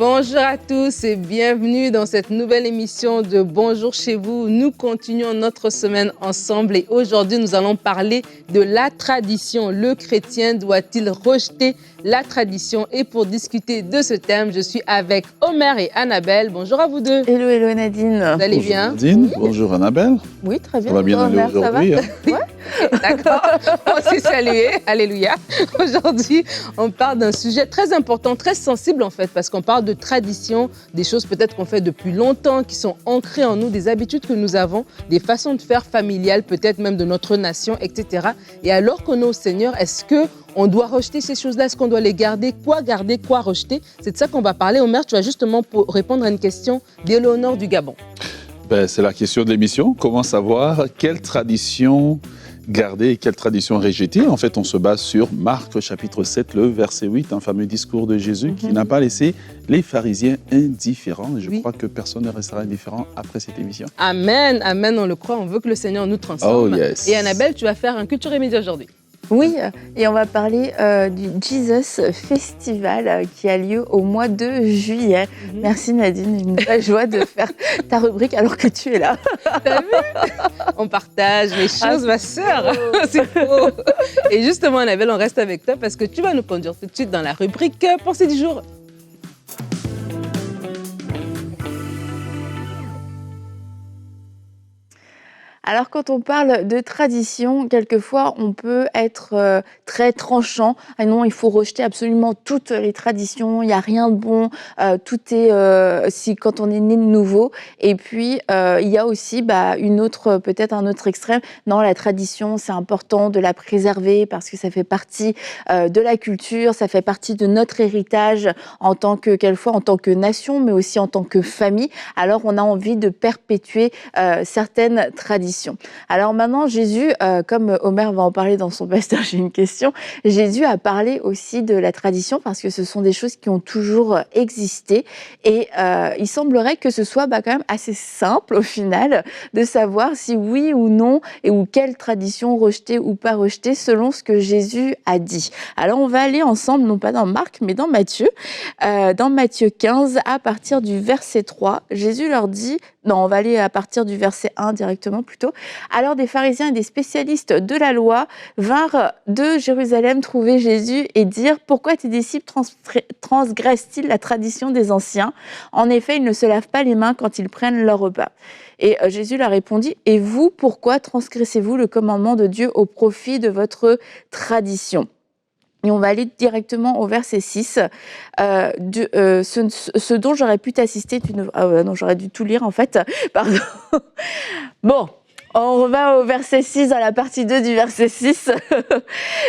Bonjour à tous et bienvenue dans cette nouvelle émission de Bonjour chez vous. Nous continuons notre semaine ensemble et aujourd'hui nous allons parler de la tradition. Le chrétien doit-il rejeter la tradition? Et pour discuter de ce thème, je suis avec Omer et Annabelle. Bonjour à vous deux. Hello, hello Nadine. Vous allez bien? Bonjour Nadine, Oui. bonjour Annabelle. Oui, très bien. Ça va bien aller Omer, ça va? aujourd'hui. Ouais. D'accord, on s'est salué, alléluia. Aujourd'hui, on parle d'un sujet très important, très sensible en fait, parce qu'on parle de tradition, des choses peut-être qu'on fait depuis longtemps, qui sont ancrées en nous, des habitudes que nous avons, des façons de faire familiales, peut-être même de notre nation, etc. Et alors qu'on est au Seigneur, est-ce qu'on doit rejeter ces choses-là? Est-ce qu'on doit les garder, quoi rejeter? C'est de ça qu'on va parler. Omer, tu vas justement répondre à une question d'Éléonore du Gabon. C'est la question de l'émission. Comment savoir quelle tradition garder et quelle tradition rejeter? En fait, on se base sur Marc chapitre 7, le verset 8, un fameux discours de Jésus qui n'a pas laissé les pharisiens indifférents. Et je crois que personne ne restera indifférent après cette émission. Amen, amen, on le croit. On veut que le Seigneur nous transforme. Oh yes. Et Annabelle, tu vas faire un culture et média aujourd'hui. Oui, et on va parler du Jesus Festival qui a lieu au mois de juillet. Merci Nadine, une vraie joie de faire ta rubrique alors que tu es là. T'as vu? On partage les choses, ma sœur. C'est faux. Et justement, Annabelle, on reste avec toi parce que tu vas nous conduire tout de suite dans la rubrique Pensée du jour. Alors quand on parle de tradition, quelquefois on peut être très tranchant. Ah non, il faut rejeter absolument toutes les traditions, il n'y a rien de bon, tout est si quand on est né de nouveau. Et puis il y a aussi peut-être un autre extrême. Non, la tradition, c'est important de la préserver parce que ça fait partie de la culture, ça fait partie de notre héritage en tant que nation, mais aussi en tant que famille. Alors on a envie de perpétuer certaines traditions. Alors maintenant, Jésus, comme Omer va en parler dans son pasteur, j'ai une question. Jésus a parlé aussi de la tradition parce que ce sont des choses qui ont toujours existé et il semblerait que ce soit quand même assez simple au final de savoir si oui ou non ou quelle tradition rejeter ou pas rejeter selon ce que Jésus a dit. Alors on va aller ensemble, non pas dans Marc, mais dans Matthieu. Dans Matthieu 15, à partir du verset 3, Jésus leur dit... Non, on va aller à partir du verset 1 directement plutôt. Alors des pharisiens et des spécialistes de la loi vinrent de Jérusalem trouver Jésus et dire « Pourquoi tes disciples transgressent-ils la tradition des anciens? En effet, ils ne se lavent pas les mains quand ils prennent leur repas. » Et Jésus leur répondit « Et vous, pourquoi transgressez-vous le commandement de Dieu au profit de votre tradition ?» Et on va aller directement au verset 6. Ce dont j'aurais pu t'assister, non, j'aurais dû tout lire en fait. Pardon. Bon. On va au verset 6, à la partie 2 du verset 6.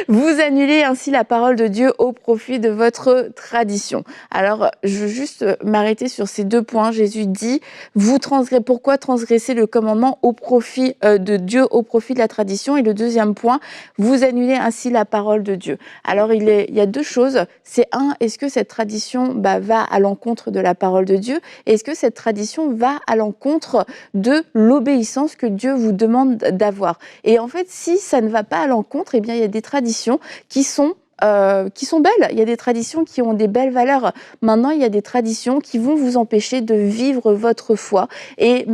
Vous annulez ainsi la parole de Dieu au profit de votre tradition. Alors, je veux juste m'arrêter sur ces deux points. Jésus dit, pourquoi transgresser le commandement au profit de Dieu, au profit de la tradition? Et le deuxième point, vous annulez ainsi la parole de Dieu. Alors, il y a deux choses. C'est est-ce que cette tradition va à l'encontre de la parole de Dieu? Est-ce que cette tradition va à l'encontre de l'obéissance que Dieu vous demande d'avoir? Et en fait, si ça ne va pas à l'encontre, eh bien, il y a des traditions qui sont belles. Il y a des traditions qui ont des belles valeurs. Maintenant, il y a des traditions qui vont vous empêcher de vivre votre foi. Et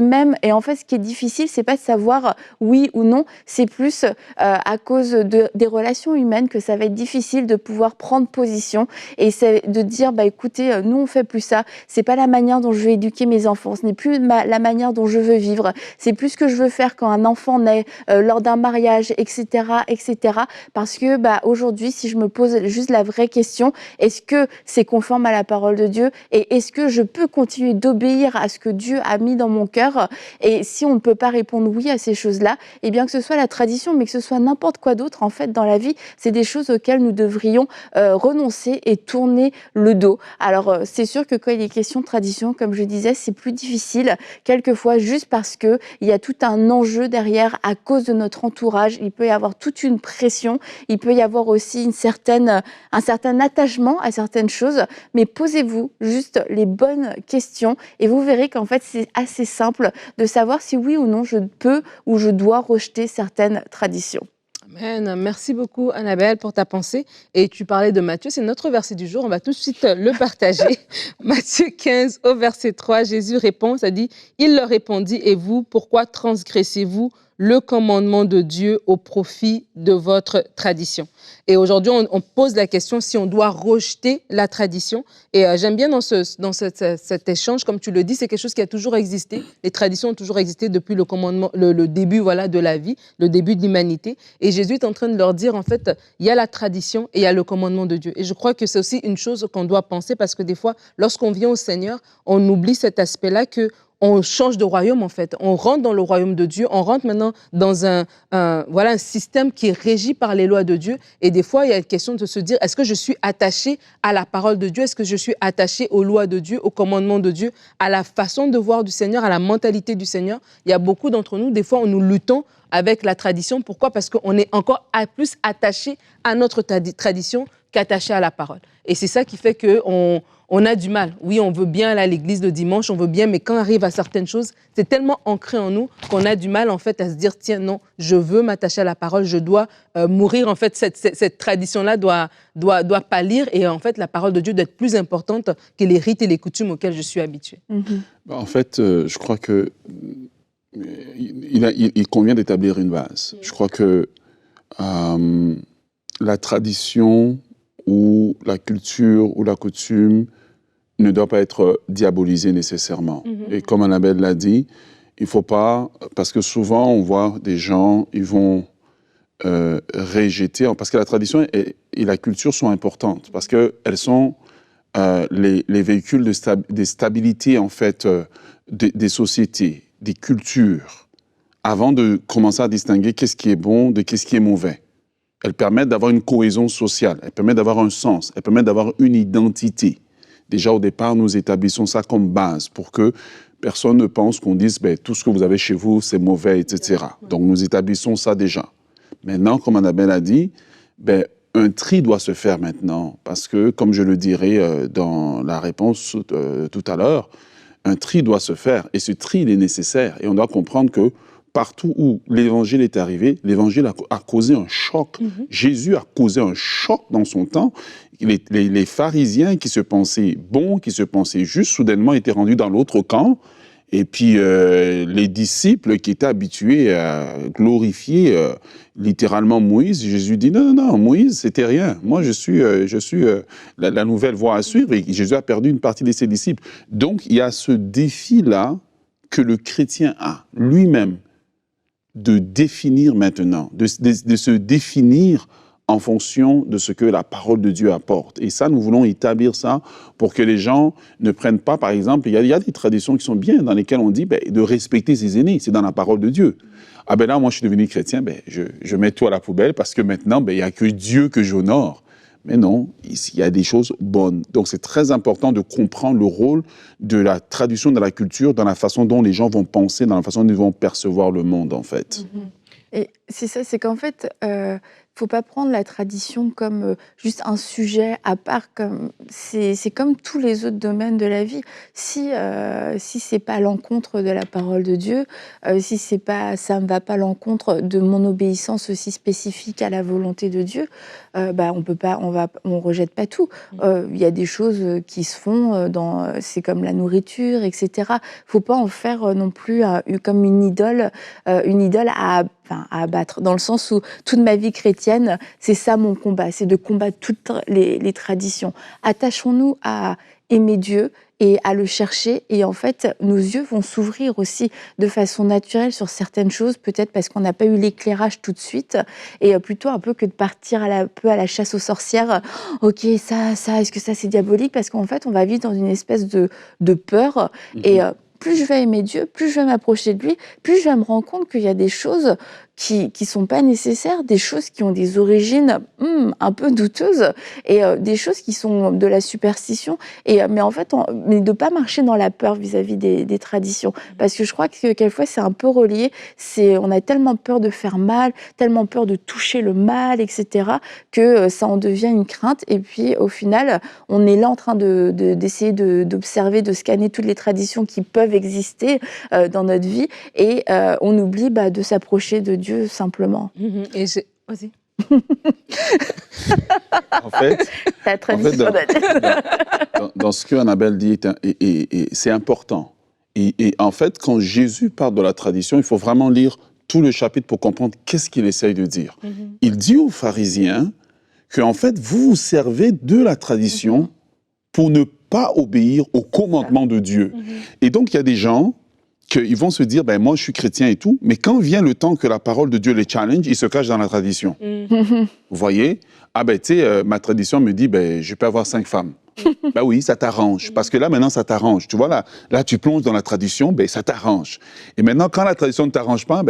en fait, ce qui est difficile, c'est pas de savoir oui ou non. C'est plus à cause des relations humaines que ça va être difficile de pouvoir prendre position et c'est de dire, écoutez, nous on fait plus ça. C'est pas la manière dont je veux éduquer mes enfants. Ce n'est plus la manière dont je veux vivre. C'est plus ce que je veux faire quand un enfant naît, lors d'un mariage, etc., etc. Parce que aujourd'hui, si je me pose juste la vraie question, est-ce que c'est conforme à la parole de Dieu et est-ce que je peux continuer d'obéir à ce que Dieu a mis dans mon cœur? Et si on ne peut pas répondre oui à ces choses-là, eh bien que ce soit la tradition, mais que ce soit n'importe quoi d'autre en fait dans la vie, c'est des choses auxquelles nous devrions renoncer et tourner le dos. Alors c'est sûr que quand il est question de tradition, comme je disais, c'est plus difficile quelquefois juste parce que il y a tout un enjeu derrière à cause de notre entourage. Il peut y avoir toute une pression, il peut y avoir aussi un certain attachement à certaines choses, mais posez-vous juste les bonnes questions et vous verrez qu'en fait c'est assez simple de savoir si oui ou non je peux ou je dois rejeter certaines traditions. Amen. Merci beaucoup, Annabelle, pour ta pensée. Et tu parlais de Matthieu, c'est notre verset du jour. On va tout de suite le partager. Matthieu 15, au verset 3, Jésus répond, ça dit, « Il leur répondit, et vous, pourquoi transgressez-vous le commandement de Dieu au profit de votre tradition ?» Et aujourd'hui, on pose la question si on doit rejeter la tradition. Et j'aime bien dans cet échange, comme tu le dis, c'est quelque chose qui a toujours existé. Les traditions ont toujours existé depuis le commandement, le début voilà, de la vie, le début de l'humanité. Et Jésus est en train de leur dire, en fait, il y a la tradition et il y a le commandement de Dieu. Et je crois que c'est aussi une chose qu'on doit penser parce que des fois, lorsqu'on vient au Seigneur, on oublie cet aspect-là que on change de royaume, en fait. On rentre dans le royaume de Dieu. On rentre maintenant dans un système qui est régi par les lois de Dieu. Et des fois, il y a une question de se dire, est-ce que je suis attaché à la parole de Dieu? Est-ce que je suis attaché aux lois de Dieu, aux commandements de Dieu, à la façon de voir du Seigneur, à la mentalité du Seigneur? Il y a beaucoup d'entre nous, des fois, nous luttons avec la tradition. Pourquoi? Parce qu'on est encore plus attaché à notre tradition qu'attaché à la parole. Et c'est ça qui fait qu'on a du mal. Oui, on veut bien aller à l'église le dimanche, on veut bien, mais quand on arrive à certaines choses, c'est tellement ancré en nous qu'on a du mal, en fait, à se dire, tiens, non, je veux m'attacher à la parole, je dois mourir. En fait, cette tradition-là doit pâlir et en fait, la parole de Dieu doit être plus importante que les rites et les coutumes auxquels je suis habituée. En fait, je crois que il convient d'établir une base. Je crois que la tradition ou la culture ou la coutume ne doit pas être diabolisée nécessairement. Et comme Annabelle l'a dit, il ne faut pas, parce que souvent on voit des gens, ils vont rejeter, parce que la tradition et la culture sont importantes, parce qu'elles sont les véhicules de stabilité en fait des sociétés, des cultures, avant de commencer à distinguer qu'est-ce qui est bon de qu'est-ce qui est mauvais. Elles permettent d'avoir une cohésion sociale, elles permettent d'avoir un sens, elles permettent d'avoir une identité. Déjà, au départ, nous établissons ça comme base pour que personne ne pense qu'on dise ben, tout ce que vous avez chez vous, c'est mauvais, etc. Donc, nous établissons ça déjà. Maintenant, comme Annabelle a dit, ben, un tri doit se faire maintenant parce que, comme je le dirai dans la réponse tout à l'heure, un tri doit se faire et ce tri, il est nécessaire. Et on doit comprendre que partout où l'évangile est arrivé, l'évangile a causé un choc. Jésus a causé un choc dans son temps. Les pharisiens qui se pensaient bons, qui se pensaient justes, soudainement étaient rendus dans l'autre camp. Et puis les disciples qui étaient habitués à glorifier littéralement Moïse, Jésus dit non, Moïse, c'était rien. Moi, je suis la nouvelle voie à suivre. Et Jésus a perdu une partie de ses disciples. Donc, il y a ce défi-là que le chrétien a lui-même de définir maintenant, de se définir en fonction de ce que la parole de Dieu apporte. Et ça, nous voulons établir ça pour que les gens ne prennent pas, par exemple, il y a des traditions qui sont bien, dans lesquelles on dit de respecter ses aînés, c'est dans la parole de Dieu. Ah ben là, moi, je suis devenu chrétien, je mets tout à la poubelle parce que maintenant, il n'y a que Dieu que j'honore. Mais non, il y a des choses bonnes. Donc, c'est très important de comprendre le rôle de la tradition, de la culture, dans la façon dont les gens vont penser, dans la façon dont ils vont percevoir le monde, en fait. Et c'est ça, c'est qu'en fait, faut pas prendre la tradition comme juste un sujet à part. C'est comme tous les autres domaines de la vie. Si c'est pas à l'encontre de la parole de Dieu, si ça ne va pas à l'encontre de mon obéissance aussi spécifique à la volonté de Dieu, on rejette pas tout. Il y a des choses qui se font c'est comme la nourriture, etc. Faut pas en faire non plus comme une idole à abattre, dans le sens où toute ma vie chrétienne, c'est ça mon combat, c'est de combattre toutes les traditions. Attachons-nous à aimer Dieu et à le chercher, et en fait, nos yeux vont s'ouvrir aussi de façon naturelle sur certaines choses, peut-être parce qu'on n'a pas eu l'éclairage tout de suite, et plutôt un peu que de partir un peu à la chasse aux sorcières. Ok, ça, est-ce que ça c'est diabolique? Parce qu'en fait, on va vivre dans une espèce de peur, et plus je vais aimer Dieu, plus je vais m'approcher de lui, plus je vais me rendre compte qu'il y a des choses qui sont pas nécessaires, des choses qui ont des origines un peu douteuses, et des choses qui sont de la superstition, mais en fait, mais de pas marcher dans la peur vis-à-vis des traditions, parce que je crois que quelquefois c'est un peu relié, on a tellement peur de faire mal, tellement peur de toucher le mal, etc., que ça en devient une crainte, et puis au final, on est là en train d'essayer d'observer, de scanner toutes les traditions qui peuvent exister dans notre vie, et on oublie de s'approcher de Dieu simplement. Et Vas-y. En fait, La tradition dans ce que Annabelle dit, c'est important. Et en fait, quand Jésus parle de la tradition, il faut vraiment lire tout le chapitre pour comprendre qu'est-ce qu'il essaye de dire. Il dit aux pharisiens qu'en fait, vous vous servez de la tradition pour ne pas obéir au commandement de Dieu. Et donc, il y a des gens qu'ils vont se dire, moi, je suis chrétien et tout, mais quand vient le temps que la parole de Dieu les challenge, ils se cachent dans la tradition. Vous voyez? Tu sais, ma tradition me dit, je peux avoir 5 femmes. Oui, ça t'arrange. Parce que là, maintenant, ça t'arrange. Tu vois, là, tu plonges dans la tradition, ça t'arrange. Et maintenant, quand la tradition ne t'arrange pas,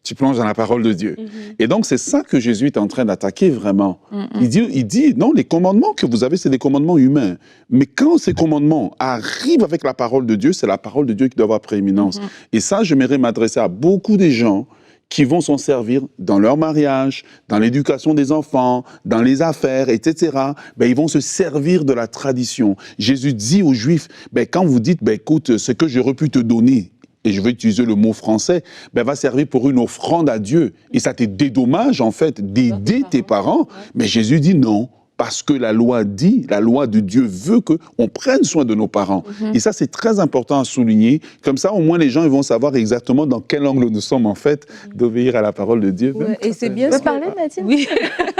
tu plonges dans la parole de Dieu. Et donc, c'est ça que Jésus est en train d'attaquer vraiment. Il dit, non, les commandements que vous avez, c'est des commandements humains. Mais quand ces commandements arrivent avec la parole de Dieu, c'est la parole de Dieu qui doit avoir prééminence. Et ça, j'aimerais m'adresser à beaucoup de gens qui vont s'en servir dans leur mariage, dans l'éducation des enfants, dans les affaires, etc. Ils vont se servir de la tradition. Jésus dit aux Juifs, quand vous dites, écoute, ce que j'aurais pu te donner, et je vais utiliser le mot français, va servir pour une offrande à Dieu. Et ça te dédommage, en fait, d'aider tes parents. Mais Jésus dit non. Parce que la loi dit, la loi de Dieu veut qu'on prenne soin de nos parents. Et ça, c'est très important à souligner. Comme ça, au moins, les gens ils vont savoir exactement dans quel angle nous sommes, en fait, d'obéir à la parole de Dieu. Ouais, et c'est bien. Tu peux parler, Mathilde? Oui.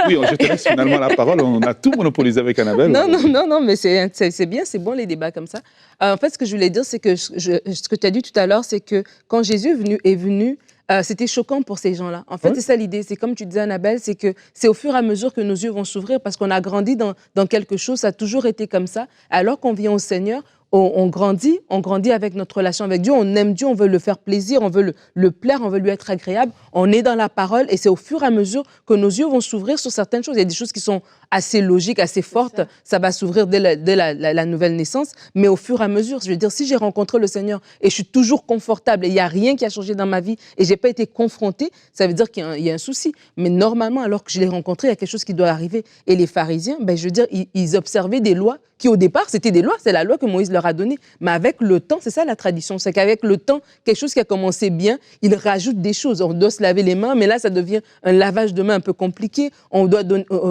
Oui, je te laisse finalement la parole. On a tout monopolisé avec Annabelle. Non, mais c'est bien, c'est bon les débats comme ça. En fait, ce que je voulais dire, c'est que ce que tu as dit tout à l'heure, c'est que quand Jésus est venu, c'était choquant pour ces gens-là. En fait, c'est ça l'idée. C'est comme tu disais, Annabelle, c'est que c'est au fur et à mesure que nos yeux vont s'ouvrir parce qu'on a grandi dans quelque chose, ça a toujours été comme ça. Alors qu'on vient au Seigneur, on grandit avec notre relation avec Dieu, on aime Dieu, on veut le faire plaisir, on veut le plaire, on veut lui être agréable, on est dans la parole et c'est au fur et à mesure que nos yeux vont s'ouvrir sur certaines choses. Il y a des choses qui sont assez logiques, assez fortes, ça va s'ouvrir dès la nouvelle naissance, mais au fur et à mesure, je veux dire, si j'ai rencontré le Seigneur et je suis toujours confortable et il n'y a rien qui a changé dans ma vie et je n'ai pas été confrontée, ça veut dire qu'il y a un souci. Mais normalement, alors que je l'ai rencontré, il y a quelque chose qui doit arriver. Et les pharisiens, je veux dire, ils observaient des lois qui, au départ, c'était des lois, c'est la loi que Moïse leur a donnée. Mais avec le temps, c'est ça la tradition, c'est qu'avec le temps, quelque chose qui a commencé bien, ils rajoutent des choses. On doit se laver les mains, mais là, ça devient un lavage de mains un peu compliqué. On doit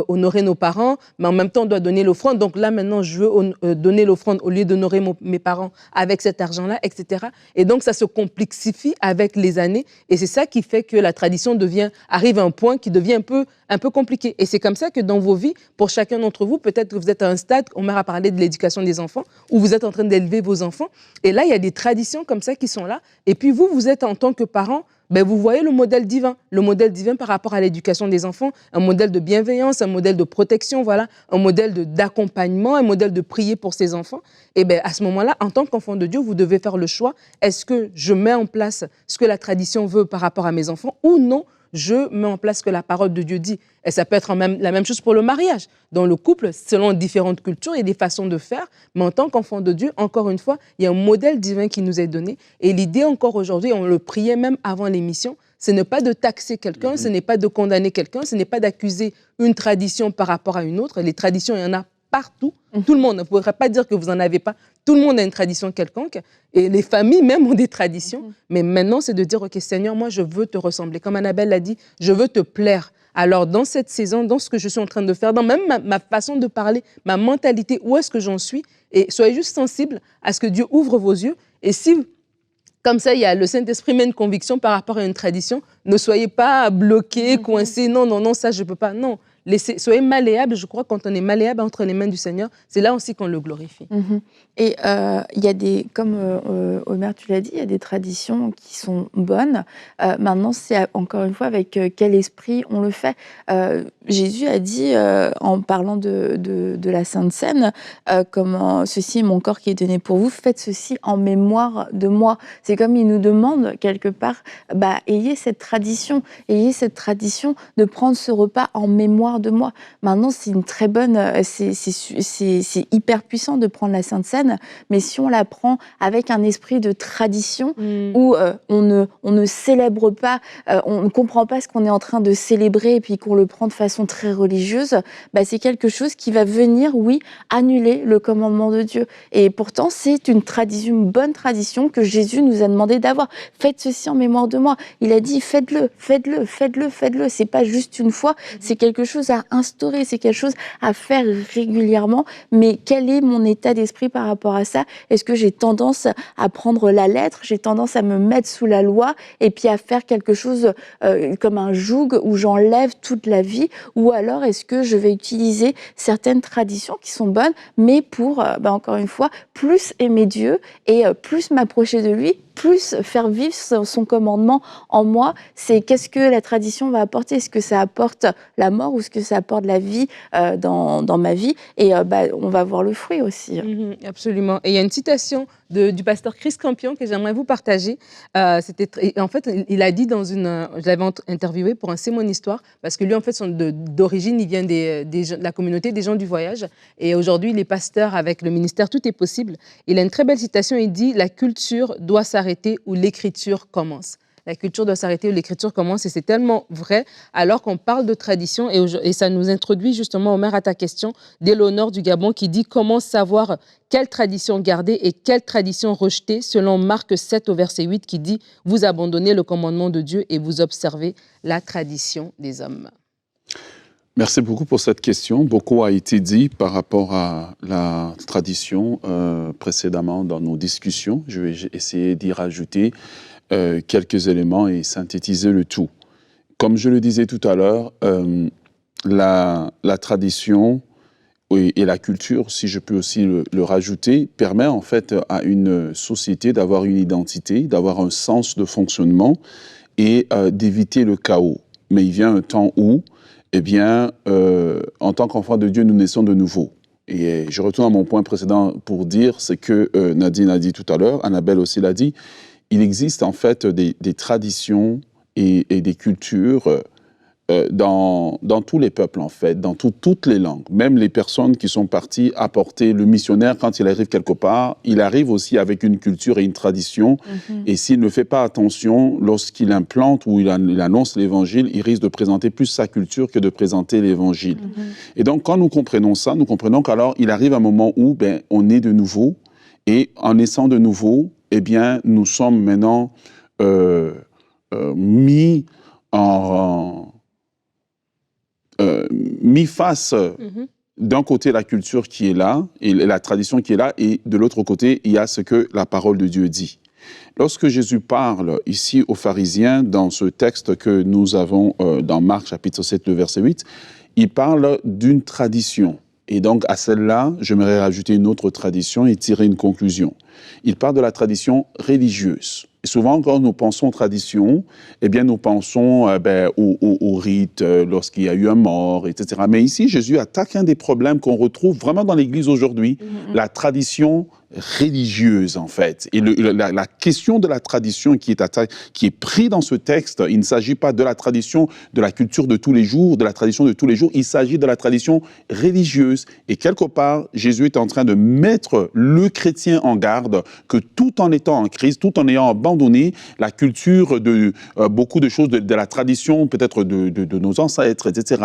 honorer nos parents, mais en même temps, on doit donner l'offrande. Donc là, maintenant, je veux donner l'offrande au lieu d'honorer mes parents avec cet argent-là, etc. Et donc, ça se complexifie avec les années. Et c'est ça qui fait que la tradition arrive à un point qui devient un peu compliqué. Et c'est comme ça que dans vos vies, pour chacun d'entre vous, peut-être que vous êtes à un stade, on m'a parlé de l'éducation des enfants, où vous êtes en train d'élever vos enfants. Et là, il y a des traditions comme ça qui sont là. Et puis vous êtes en tant que parents, vous voyez le modèle divin par rapport à l'éducation des enfants, un modèle de bienveillance, un modèle de protection, voilà, un modèle d'accompagnement, un modèle de prier pour ses enfants. Et à ce moment-là, en tant qu'enfant de Dieu, vous devez faire le choix. Est-ce que je mets en place ce que la tradition veut par rapport à mes enfants ou non? Je mets en place ce que la parole de Dieu dit. Et ça peut être la même chose pour le mariage. Dans le couple, selon différentes cultures, il y a des façons de faire. Mais en tant qu'enfant de Dieu, encore une fois, il y a un modèle divin qui nous est donné. Et l'idée encore aujourd'hui, on le priait même avant l'émission, ce n'est pas de taxer quelqu'un, ce n'est pas de condamner quelqu'un, ce n'est pas d'accuser une tradition par rapport à une autre. Les traditions, il y en a partout. Tout le monde, on ne pourrait pas dire que vous n'en avez pas. Tout le monde a une tradition quelconque. Et les familles même ont des traditions. Mais maintenant, c'est de dire, OK, Seigneur, moi, je veux te ressembler. Comme Annabelle l'a dit, je veux te plaire. Alors, dans cette saison, dans ce que je suis en train de faire, dans même ma façon de parler, ma mentalité, où est-ce que j'en suis? Et soyez juste sensibles à ce que Dieu ouvre vos yeux. Et si, comme ça, il y a le Saint-Esprit met une conviction par rapport à une tradition, ne soyez pas bloqués, coincés. Non, ça, je ne peux pas. Non. Soyez malléables. Je crois que quand on est malléable entre les mains du Seigneur, c'est là aussi qu'on le glorifie. Et il y a des, comme Omer, tu l'as dit, il y a des traditions qui sont bonnes. Maintenant, c'est encore une fois avec quel esprit on le fait. Jésus a dit, en parlant de la Sainte Seine, comme ceci est mon corps qui est donné pour vous, faites ceci en mémoire de moi. C'est comme il nous demande quelque part, ayez cette tradition de prendre ce repas en mémoire mémoire de moi. Maintenant, c'est une très bonne, c'est hyper puissant de prendre la Sainte Seine, mais si on la prend avec un esprit de tradition, où on ne célèbre pas, on ne comprend pas ce qu'on est en train de célébrer et puis qu'on le prend de façon très religieuse, bah, c'est quelque chose qui va venir, oui, annuler le commandement de Dieu. Et pourtant, c'est une tradition, une bonne tradition que Jésus nous a demandé d'avoir. Faites ceci en mémoire de moi. Il a dit, faites-le, faites-le, faites-le, faites-le. C'est pas juste une fois, c'est quelque chose à instaurer, c'est quelque chose à faire régulièrement. Mais quel est mon état d'esprit par rapport à ça? Est-ce que j'ai tendance à prendre la lettre? J'ai tendance à me mettre sous la loi et puis à faire quelque chose comme un joug où j'enlève toute la vie? Ou alors est-ce que je vais utiliser certaines traditions qui sont bonnes, mais pour, encore une fois, plus aimer Dieu et plus m'approcher de lui, plus faire vivre son commandement en moi? C'est qu'est-ce que la tradition va apporter? Est-ce que ça apporte la mort ou est-ce que ça apporte la vie dans ma vie? Et on va voir le fruit aussi. Absolument. Et il y a une citation du pasteur Chris Campion que j'aimerais vous partager. En fait, il a dit je l'avais interviewé pour un C'est mon histoire, parce que lui, en fait, d'origine, il vient de la communauté des gens du voyage. Et aujourd'hui, il est pasteur avec le ministère Tout est possible. Il a une très belle citation, il dit « La culture doit s'arrêter où l'écriture commence ». La culture doit s'arrêter où l'écriture commence, et c'est tellement vrai, alors qu'on parle de tradition, et ça nous introduit justement, Omer, à ta question d'Éléonore du Gabon, qui dit « Comment savoir quelle tradition garder et quelle tradition rejeter ?» selon Marc 7 au verset 8, qui dit « Vous abandonnez le commandement de Dieu et vous observez la tradition des hommes ». Merci beaucoup pour cette question. Beaucoup a été dit par rapport à la tradition précédemment dans nos discussions. Je vais essayer d'y rajouter quelques éléments et synthétiser le tout. Comme je le disais tout à l'heure, la tradition et la culture, si je peux aussi le rajouter, permet en fait à une société d'avoir une identité, d'avoir un sens de fonctionnement et d'éviter le chaos. Mais il vient un temps où, eh bien, en tant qu'enfant de Dieu, nous naissons de nouveau. Et je retourne à mon point précédent pour dire ce que Nadine a dit tout à l'heure, Annabelle aussi l'a dit. Il existe en fait des traditions et des cultures dans tous les peuples en fait, dans toutes les langues. Même les personnes qui sont parties apporter le missionnaire, quand il arrive quelque part, il arrive aussi avec une culture et une tradition. Et s'il ne fait pas attention, lorsqu'il implante ou il annonce l'évangile, il risque de présenter plus sa culture que de présenter l'évangile. Et donc quand nous comprenons ça, nous comprenons qu'alors il arrive un moment où on est de nouveau, et en naissant de nouveau, eh bien, nous sommes maintenant mis face d'un côté la culture qui est là, et la tradition qui est là, et de l'autre côté, il y a ce que la parole de Dieu dit. Lorsque Jésus parle ici aux pharisiens, dans ce texte que nous avons dans Marc chapitre 7, le verset 8, il parle d'une tradition. Et donc, à celle-là, j'aimerais rajouter une autre tradition et tirer une conclusion. Il parle de la tradition religieuse. Et souvent, quand nous pensons tradition, eh bien, nous pensons au rite, lorsqu'il y a eu un mort, etc. Mais ici, Jésus attaque un des problèmes qu'on retrouve vraiment dans l'Église aujourd'hui, la tradition religieuse, en fait. Et la question de la tradition qui est prise dans ce texte, il ne s'agit pas de la tradition de la culture de tous les jours, de la tradition de tous les jours, il s'agit de la tradition religieuse. Et quelque part, Jésus est en train de mettre le chrétien en garde que tout en étant en crise, tout en ayant abandonné la culture de beaucoup de choses, de la tradition peut-être de nos ancêtres, etc.,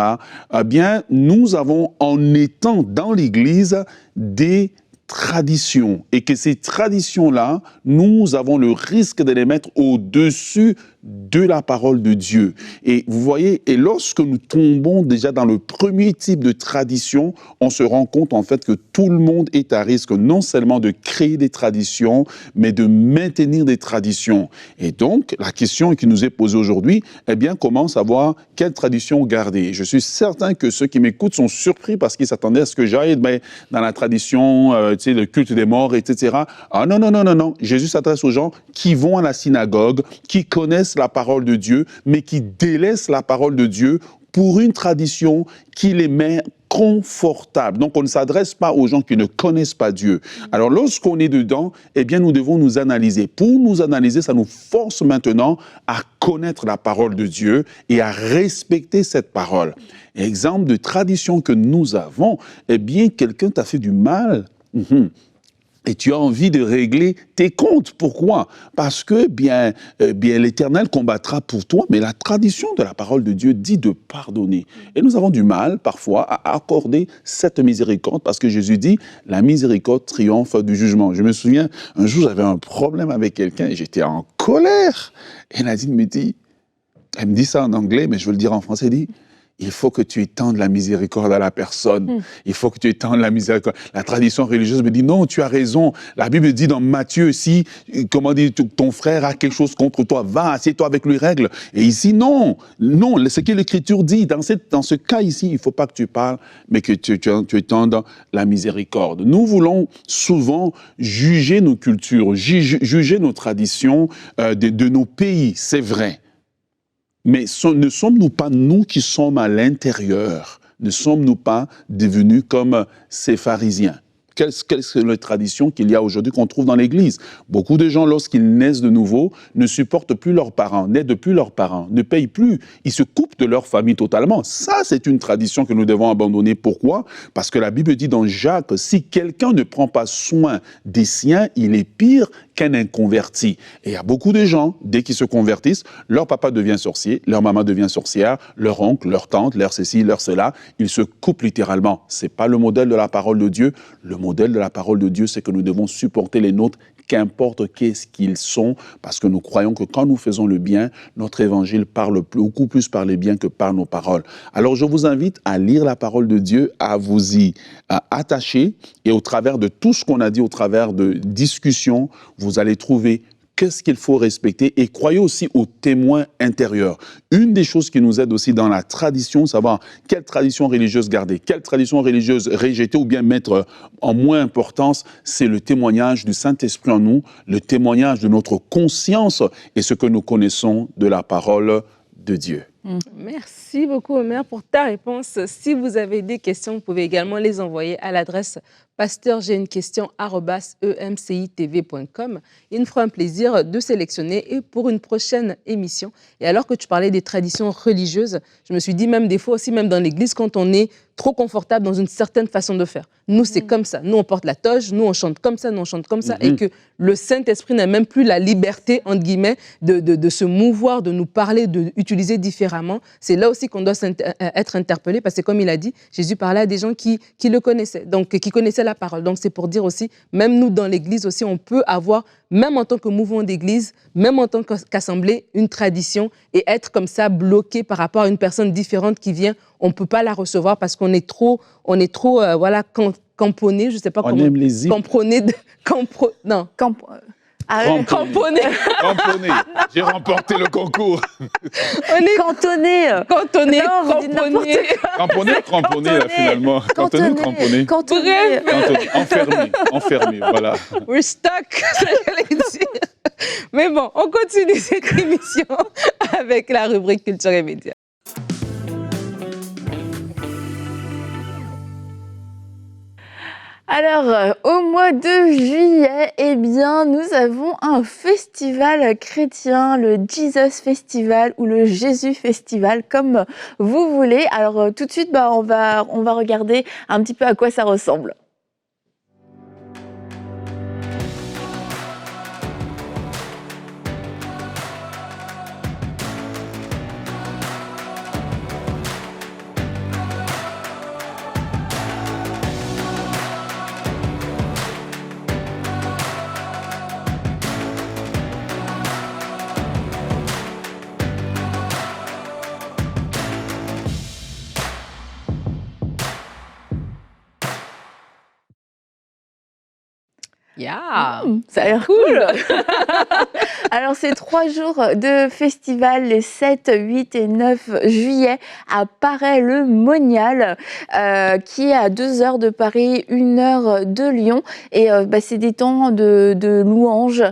eh bien, nous avons, en étant dans l'Église, des traditions, et que ces traditions-là, nous avons le risque de les mettre au-dessus de la parole de Dieu. Et vous voyez, et lorsque nous tombons déjà dans le premier type de tradition, on se rend compte en fait que tout le monde est à risque non seulement de créer des traditions, mais de maintenir des traditions. Et donc, la question qui nous est posée aujourd'hui, eh bien, comment savoir quelle tradition garder? Je suis certain que ceux qui m'écoutent sont surpris parce qu'ils s'attendaient à ce que j'aille dans la tradition, le culte des morts, etc. Ah non, non, non, non, non. Jésus s'adresse aux gens qui vont à la synagogue, qui connaissent la parole de Dieu, mais qui délaissent la parole de Dieu pour une tradition qui les met confortable. Donc, on ne s'adresse pas aux gens qui ne connaissent pas Dieu. Alors, lorsqu'on est dedans, eh bien, nous devons nous analyser. Pour nous analyser, ça nous force maintenant à connaître la parole de Dieu et à respecter cette parole. Exemple de tradition que nous avons, eh bien, quelqu'un t'a fait du mal. Et tu as envie de régler tes comptes. Pourquoi? Parce que bien l'Éternel combattra pour toi, mais la tradition de la parole de Dieu dit de pardonner. Et nous avons du mal parfois à accorder cette miséricorde parce que Jésus dit la miséricorde triomphe du jugement. Je me souviens, un jour j'avais un problème avec quelqu'un et j'étais en colère. Et Nadine me dit, elle me dit ça en anglais, mais je veux le dire en français, elle dit, il faut que tu étendes la miséricorde à la personne. Il faut que tu étendes la miséricorde. La tradition religieuse me dit, non, tu as raison. La Bible dit dans Matthieu, si, comment dire, ton frère a quelque chose contre toi, va, assieds-toi avec lui, règle. Et ici, non. Non, ce que l'Écriture dit, dans ce cas ici, il ne faut pas que tu parles, mais que tu étendes la miséricorde. Nous voulons souvent juger nos cultures, juger nos traditions de nos pays, c'est vrai. Mais ne sommes-nous pas, nous qui sommes à l'intérieur, ne sommes-nous pas devenus comme ces pharisiens? Quelle est la tradition qu'il y a aujourd'hui qu'on trouve dans l'Église? Beaucoup de gens, lorsqu'ils naissent de nouveau, ne supportent plus leurs parents, n'aident plus leurs parents, ne payent plus. Ils se coupent de leur famille totalement. Ça, c'est une tradition que nous devons abandonner. Pourquoi? Parce que la Bible dit dans Jacques, si quelqu'un ne prend pas soin des siens, il est pire qu'un inconverti. Et il y a beaucoup de gens, dès qu'ils se convertissent, leur papa devient sorcier, leur maman devient sorcière, leur oncle, leur tante, leur ceci, leur cela. Ils se coupent littéralement. Ce n'est pas le modèle de la parole de Dieu. Le modèle de la parole de Dieu, c'est que nous devons supporter les nôtres, qu'importe qu'est-ce qu'ils sont, parce que nous croyons que quand nous faisons le bien, notre évangile parle beaucoup plus par les biens que par nos paroles. Alors je vous invite à lire la parole de Dieu, à vous y attacher, et au travers de tout ce qu'on a dit, au travers de discussions, vous allez trouver qu'est-ce qu'il faut respecter, et croyez aussi aux témoins intérieurs. Une des choses qui nous aide aussi dans la tradition, savoir quelle tradition religieuse garder, quelle tradition religieuse rejeter ou bien mettre en moins importance, c'est le témoignage du Saint-Esprit en nous, le témoignage de notre conscience et ce que nous connaissons de la parole de Dieu. Merci beaucoup, Omer, pour ta réponse. Si vous avez des questions, vous pouvez également les envoyer à l'adresse pasteur.j'ai-une-question@emcitv.com. Il nous fera un plaisir de sélectionner et pour une prochaine émission. Et alors que tu parlais des traditions religieuses, je me suis dit même des fois aussi, même dans l'Église, quand on est trop confortable dans une certaine façon de faire. Nous, c'est comme ça. Nous, on porte la toge, nous, on chante comme ça, nous, on chante comme ça. Et que le Saint-Esprit n'a même plus la liberté, entre guillemets, de se mouvoir, de nous parler, d'utiliser différemment. C'est là aussi qu'on doit être interpellé, parce que comme il a dit, Jésus parlait à des gens qui le connaissaient, donc qui connaissaient la parole. Donc c'est pour dire aussi, même nous, dans l'Église aussi, on peut avoir, même en tant que mouvement d'Église, même en tant qu'assemblée, une tradition et être comme ça bloqué par rapport à une personne différente qui vient. On ne peut pas la recevoir parce qu'on est trop voilà, camponné, je ne sais pas comment. On aime les zips. Camponné. Camponné. J'ai remporté le concours. On est cantonné. Cantonné, Non, vous dites cramponné. Cramponné ou cramponné, là, finalement? Cantonné ou cramponné? Bref. Cantonné, enfermé, voilà. We're stuck, c'est ce que j'allais dire. Mais bon, on continue cette émission avec la rubrique Culture et Médias. Alors, au mois de juillet, eh bien, nous avons un festival chrétien, le Jesus Festival ou le Jésus Festival, comme vous voulez. Alors, tout de suite, on va regarder un petit peu à quoi ça ressemble. Yeah. Ça a l'air cool. Alors, c'est 3 jours de festival, les 7, 8 et 9 juillet, à Paray-le-Monial, qui est à 2 heures de Paris, 1 heure de Lyon. Et c'est des temps de louanges.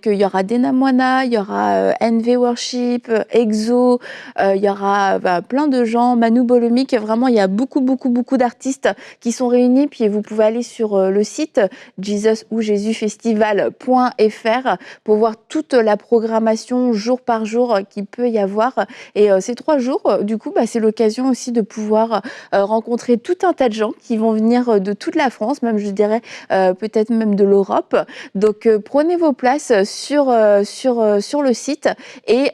Il y aura Dena Moana, il y aura NV Worship, EXO, il y aura plein de gens, Manu Bolomic. Vraiment, il y a beaucoup d'artistes qui sont réunis. Puis vous pouvez aller sur le site jesusfestival.fr pour voir toute la programmation jour par jour qu'il peut y avoir. Et ces 3 jours, du coup, c'est l'occasion aussi de pouvoir rencontrer tout un tas de gens qui vont venir de toute la France, même je dirais peut-être même de l'Europe. Donc prenez vos places sur le site. Et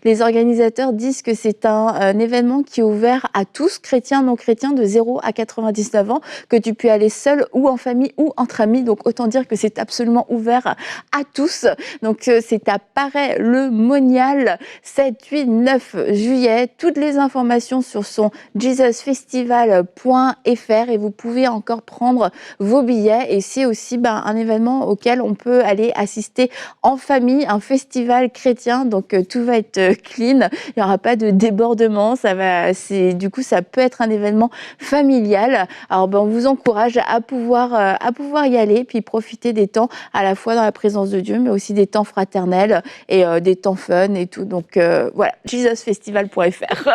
les organisateurs disent que c'est un événement qui est ouvert à tous, chrétiens, non chrétiens, de 0 à 99 ans, que tu peux aller seul ou en famille ou entre amis. Donc autant dire que c'est absolument ouvert à tous. Donc c'est à Paray-le-Monial, 7, 8, 9 juillet. Toutes les informations sur son jesusfestival.fr et vous pouvez encore prendre vos billets. Et c'est aussi un événement auquel on peut aller assister en famille, un festival chrétien. Donc tout va être clean, il n'y aura pas de débordement. Du coup, ça peut être un événement familial. Alors on vous encourage à pouvoir y aller, puis profiter des temps à la fois dans la présence de Dieu, mais aussi des temps fraternels et des temps fun et tout. Donc voilà, jesusfestival.fr.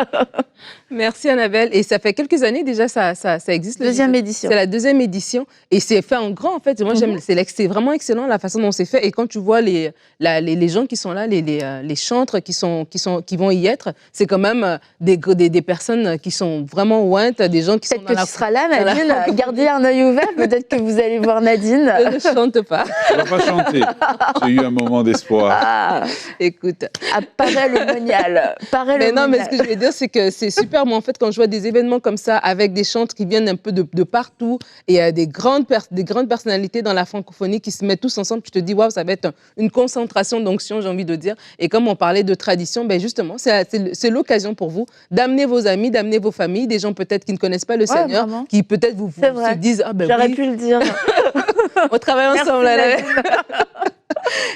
Merci Annabelle. Et ça fait quelques années déjà, ça existe. Deuxième édition. C'est la 2e édition. Et c'est fait en grand, en fait. Moi, j'aime, c'est vraiment excellent la façon dont c'est fait. Et quand tu vois les gens qui sont là, les chantres qui vont y être, c'est quand même des personnes qui sont vraiment ointes, des gens qui sont dans Peut-être que tu seras là, Nadine. Gardez un œil ouvert. Peut-être que vous allez voir Nadine. Je ne chante pas. Je ne vais pas chanter. J'ai eu un moment d'espoir. Ah, écoute. À Paray-le-Monial. Mais non, mais ce que je veux dire, c'est que c'est super. Moi, en fait, quand je vois des événements comme ça, avec des chantres qui viennent un peu de partout, et des grandes personnalités dans la francophonie qui se mettent tous ensemble, tu te dis, waouh, ça va être une concentration d'onction, j'ai envie de dire. Et comme on parlait de tradition, justement, c'est l'occasion pour vous d'amener vos amis, d'amener vos familles, des gens peut-être qui ne connaissent pas le Seigneur, vraiment. qui peut-être vous se disent, J'aurais oui, pu le dire. on travaille ensemble. Merci,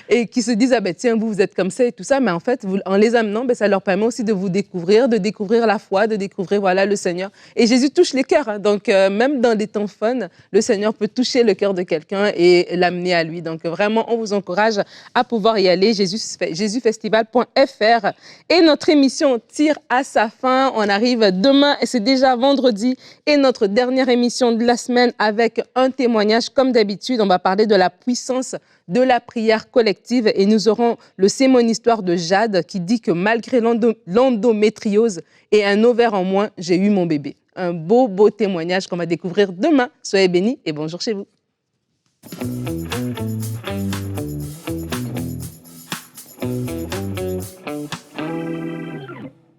Et qui se disent, tiens, vous êtes comme ça et tout ça. Mais en fait, en les amenant, ça leur permet aussi de vous découvrir, de découvrir la foi, de découvrir le Seigneur. Et Jésus touche les cœurs. Hein. Donc, même dans des temps fun, le Seigneur peut toucher le cœur de quelqu'un et l'amener à lui. Donc, vraiment, on vous encourage à pouvoir y aller. jesusfestival.fr. Et notre émission tire à sa fin. On arrive demain et c'est déjà vendredi. Et notre dernière émission de la semaine avec un témoignage. Comme d'habitude, on va parler de la puissance de la prière collective et nous aurons le C'est mon histoire de Jade qui dit que malgré l'endométriose et un ovaire en moins, j'ai eu mon bébé. Un beau témoignage qu'on va découvrir demain. Soyez bénis et bonjour chez vous.